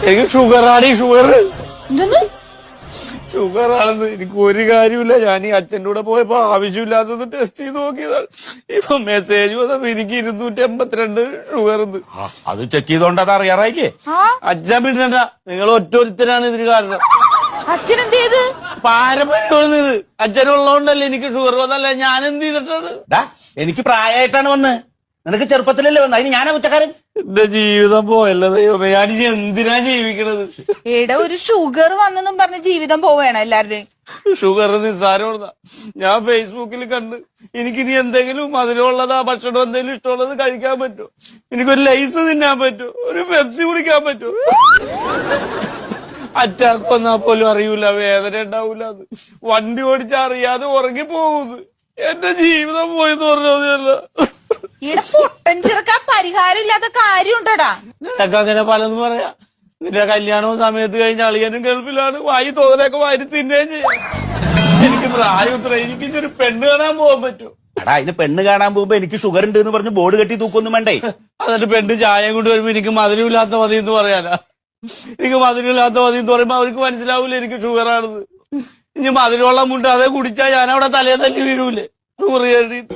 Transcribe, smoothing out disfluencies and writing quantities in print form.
എനിക്ക് ഷുഗറാണ്. ഈ ഷുഗർ എന്തെന്ന്? ഷുഗറാണെന്ന് എനിക്ക് ഒരു കാര്യമില്ല. ഞാൻ ഈ അച്ഛൻ്റെ കൂടെ പോയപ്പോ ആവശ്യമില്ലാത്തത് ടെസ്റ്റ് ചെയ്ത് നോക്കിയതാണ്. ഇപ്പൊ മെസ്സേജ് വന്നപ്പോ എനിക്ക് 282 ഷുഗർ. അത് ചെക്ക് ചെയ്തോണ്ട് അത് അറിയാറായില്ലേ? അച്ഛൻ പിന്നണ്ട, നിങ്ങൾ ഒറ്റൊരുത്തരാണ് ഇതിന് കാരണം. അച്ഛൻ എന്ത് ചെയ്ത്? പാരമ്പര്യം ഇത്. അച്ഛനുള്ളതുകൊണ്ടല്ലേ എനിക്ക് ഷുഗർ വന്നല്ല. ഞാൻ എന്ത് ചെയ്തിട്ടാണ്? എനിക്ക് പ്രായമായിട്ടാണ് വന്ന്. നിനക്ക് ചെറുപ്പത്തിലല്ലേ വന്നത്? അതിന് ഞാനാ കുറ്റക്കാരൻ? എന്റെ ജീവിതം പോയല്ല ദൈവമേ. ഞാനിനി എന്തിനാ ജീവിക്കണത്? എടാ, ഒരു ഷുഗർ വന്നെന്നും പറഞ്ഞ് ജീവിതം പോവേണം എല്ലാവരുടെയും. ഷുഗർ നിസ്സാരമുള്ളതാ. ഞാൻ ഫേസ്ബുക്കിൽ കണ്ട് എനിക്കിനി എന്തെങ്കിലും മധുരമുള്ളതാ ഭക്ഷണം എന്തെങ്കിലും ഇഷ്ടമുള്ളത് കഴിക്കാൻ പറ്റുമോ? എനിക്കൊരു ലൈസ് തിന്നാൻ പറ്റുമോ? ഒരു പെപ്സി കുടിക്കാൻ പറ്റുമോ? അറ്റാക്ക് വന്നാൽ പോലും അറിയൂല, വേദന ഉണ്ടാവൂല. അത് വണ്ടി ഓടിച്ചാ അറിയാതെ ഉറങ്ങി പോകുന്നത്. എന്റെ ജീവിതം പോയെന്ന് പറഞ്ഞതല്ല. ഇവിടെ പൊട്ടൻ ചെറുക്കാൻ പരിഹാരം ഇല്ലാത്ത കാര്യം ഉണ്ടടാ. നിനക്ക് അങ്ങനെ പലതും പറയാ. നിന്റെ കല്യാണവും സമയത്ത് കഴിഞ്ഞ അളിയനും ഗൾഫിലാണ്. വായി തോന്നലൊക്കെ വാരി തിന്നുകയും ചെയ്യാം. എനിക്ക് പ്രായം ഇത്ര. എനിക്ക് ഒരു പെണ്ണ് കാണാൻ പോകാൻ പറ്റും. എടാ, ഇതിന് പെണ്ണ് കാണാൻ പോകുമ്പോ എനിക്ക് ഷുഗർ ഉണ്ട് എന്ന് പറഞ്ഞ് ബോർഡ് കെട്ടി തൂക്കൊന്നും വേണ്ടേ? എന്നിട്ട് പെണ്ണ് ചായ കൊണ്ട് വരുമ്പോ എനിക്ക് മധുരമില്ലാത്ത മതി എന്ന് പറയാനാ? എനിക്ക് മധുരമില്ലാത്ത മതി എന്ന് പറയുമ്പോ അവർക്ക് മനസ്സിലാവൂല എനിക്ക് ഷുഗറാണെന്ന്. ഇനി മധുരമുള്ള മുണ്ട് അതേ കുടിച്ചാൽ ഞാൻ അവിടെ തലേ തല്ലി വീഴൂലേ ഷുഗർ കയറിയിട്ട്?